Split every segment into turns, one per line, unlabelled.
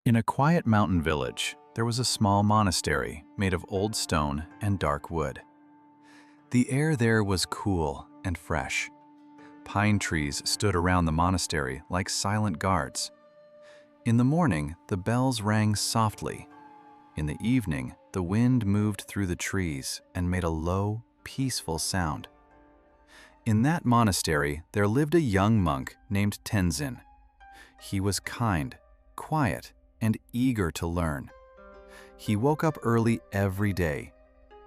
In a quiet mountain village, there was a small monastery made of old stone and dark wood. The air there was cool and fresh. Pine trees stood around the monastery like silent guards. In the morning, the bells rang softly. In the evening, the wind moved through the trees and made a low, peaceful sound. In that monastery, there lived a young monk named Tenzin. He was kind, quiet, and eager to learn. He woke up early every day.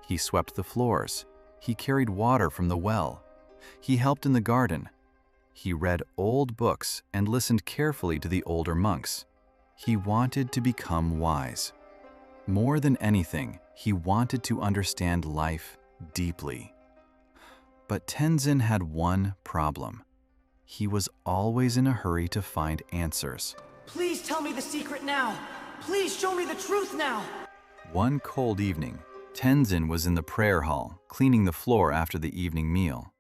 He swept the floors. He carried water from the well. He helped in the garden. He read old books and listened carefully to the older monks. He wanted to become wise. More than anything, he wanted to understand life deeply. But Tenzin had one problem. He was always in a hurry to find answers.
Please tell me the secret now! Please show me the truth now!
One cold evening, Tenzin was in the prayer hall, cleaning the floor after the evening meal.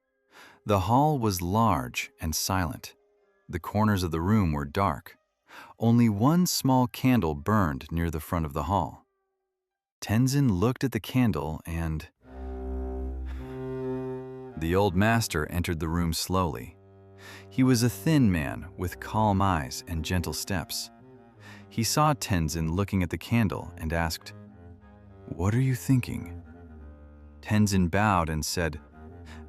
The hall was large and silent. The corners of the room were dark. Only one small candle burned near the front of the hall. Tenzin looked at the candle and... The old master entered the room slowly. He was a thin man with calm eyes and gentle steps. He saw Tenzin looking at the candle and asked, "What are you thinking?" Tenzin bowed and said,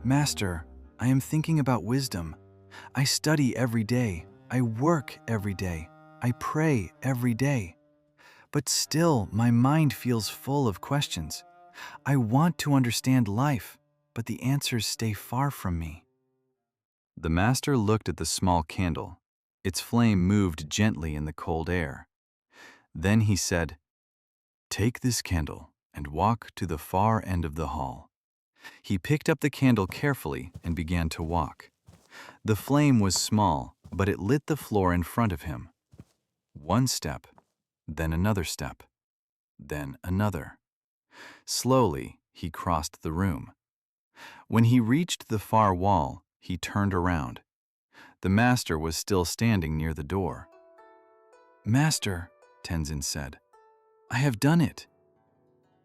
"Master, I am thinking about wisdom. I study every day. I work every day. I pray every day. But still, my mind feels full of questions. I want to understand life, but the answers stay far from me." The master looked at the small candle. Its flame moved gently in the cold air. Then he said, "Take this candle and walk to the far end of the hall." He picked up the candle carefully and began to walk. The flame was small, but it lit the floor in front of him. One step, then another step, then another. Slowly, he crossed the room. When he reached the far wall, he turned around. The master was still standing near the door. "Master," Tenzin said, "I have done it."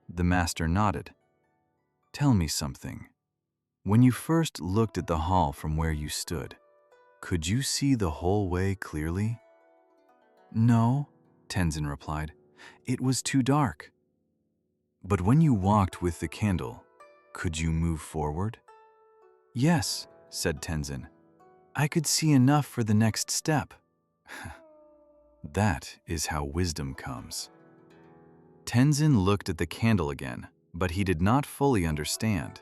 The master nodded. "Tell me something. When you first looked at the hall from where you stood, could you see the whole way clearly?" "No," Tenzin replied. "It was too dark." "But when you walked with the candle, could you move forward?" "Yes," said Tenzin. "I could see enough for the next step." That is how wisdom comes. Tenzin looked at the candle again, but he did not fully understand.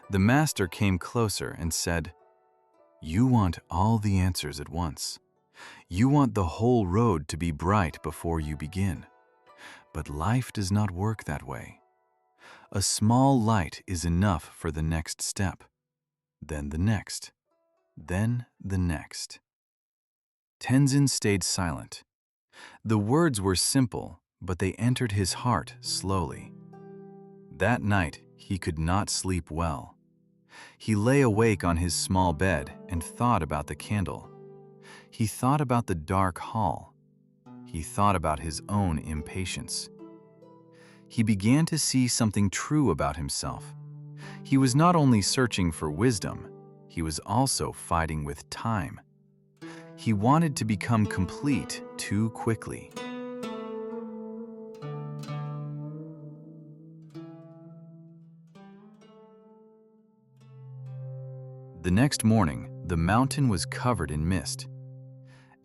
The master came closer and said, "You want all the answers at once. You want the whole road to be bright before you begin. But life does not work that way. A small light is enough for the next step, then the next, then the next." Tenzin stayed silent. The words were simple, but they entered his heart slowly. That night, he could not sleep well. He lay awake on his small bed and thought about the candle. He thought about the dark hall. He thought about his own impatience. He began to see something true about himself. He was not only searching for wisdom, he was also fighting with time. He wanted to become complete too quickly. The next morning, the mountain was covered in mist.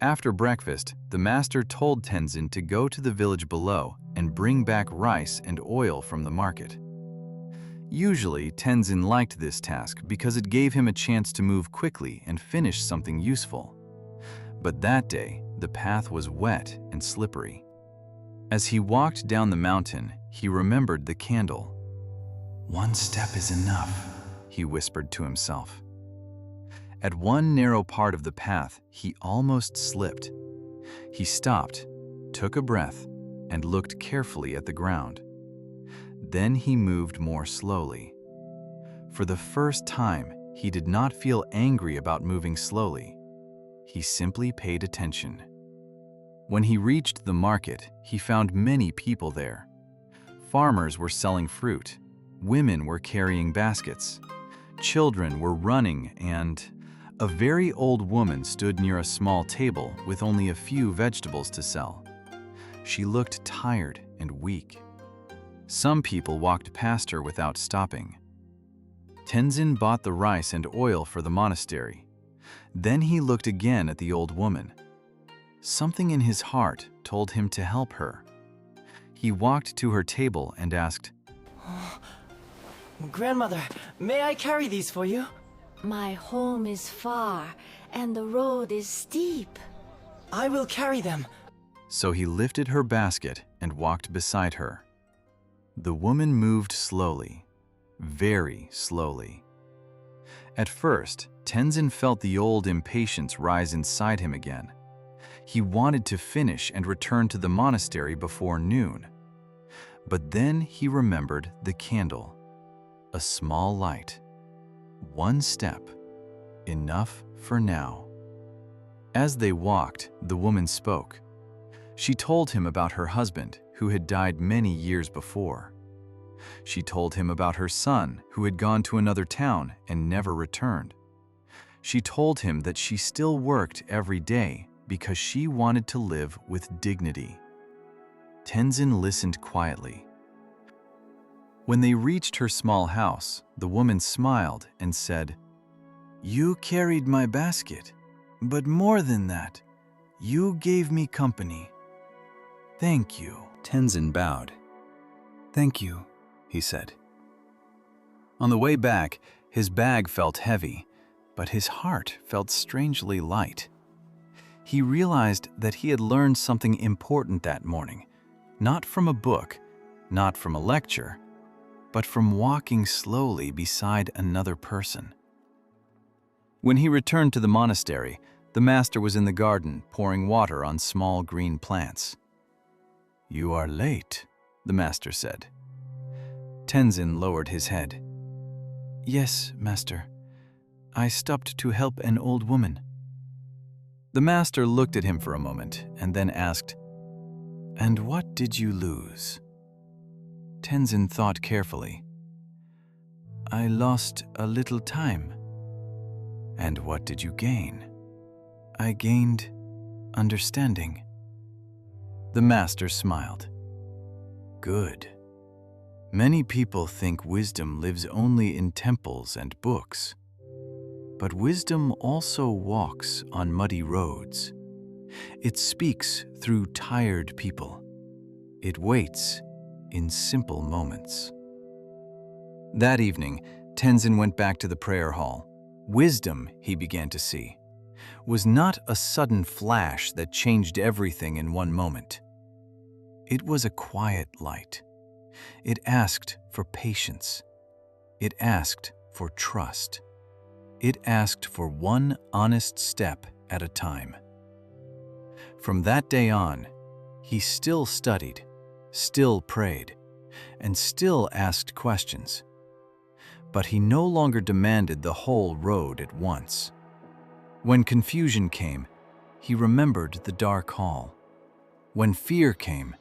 After breakfast, the master told Tenzin to go to the village below and bring back rice and oil from the market. Usually, Tenzin liked this task because it gave him a chance to move quickly and finish something useful. But that day, the path was wet and slippery. As he walked down the mountain, he remembered the candle. "One step is enough," he whispered to himself. At one narrow part of the path, he almost slipped. He stopped, took a breath, and looked carefully at the ground. Then he moved more slowly. For the first time, he did not feel angry about moving slowly. He simply paid attention. When he reached the market, he found many people there. Farmers were selling fruit. Women were carrying baskets. Children were running, and a very old woman stood near a small table with only a few vegetables to sell. She looked tired and weak. Some people walked past her without stopping. Tenzin bought the rice and oil for the monastery. Then he looked again at the old woman. Something in his heart told him to help her. He walked to her table and asked,
Grandmother, may I carry these for you?
My home is far, and the road is steep.
I will carry them.
So he lifted her basket and walked beside her. The woman moved slowly, very slowly. At first, Tenzin felt the old impatience rise inside him again. He wanted to finish and return to the monastery before noon. But then he remembered the candle. A small light. One step. Enough for now. As they walked, the woman spoke. She told him about her husband, who had died many years before. She told him about her son, who had gone to another town and never returned. She told him that she still worked every day because she wanted to live with dignity. Tenzin listened quietly. When they reached her small house, the woman smiled and said, "You carried my basket, but more than that, you gave me company. Thank you." Tenzin bowed. "Thank you," he said. On the way back, his bag felt heavy, but his heart felt strangely light. He realized that he had learned something important that morning, not from a book, not from a lecture, but from walking slowly beside another person. When he returned to the monastery, the master was in the garden pouring water on small green plants. "You are late," the master said. Tenzin lowered his head. "Yes, master. I stopped to help an old woman." The master looked at him for a moment and then asked, "And what did you lose?" Tenzin thought carefully. "I lost a little time." "And what did you gain?" "I gained understanding." The master smiled. "Good. Many people think wisdom lives only in temples and books. But wisdom also walks on muddy roads. It speaks through tired people. It waits in simple moments." That evening, Tenzin went back to the prayer hall. Wisdom, he began to see, was not a sudden flash that changed everything in one moment. It was a quiet light. It asked for patience. It asked for trust. It asked for one honest step at a time. From that day on, he still studied, still prayed, and still asked questions. But he no longer demanded the whole road at once. When confusion came, he remembered the dark hall. When fear came,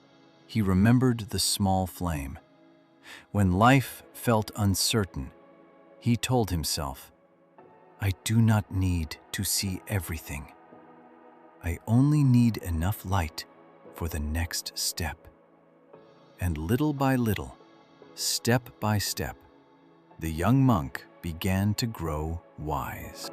he remembered the small flame. When life felt uncertain, he told himself, "I do not need to see everything. I only need enough light for the next step." And little by little, step by step, the young monk began to grow wise.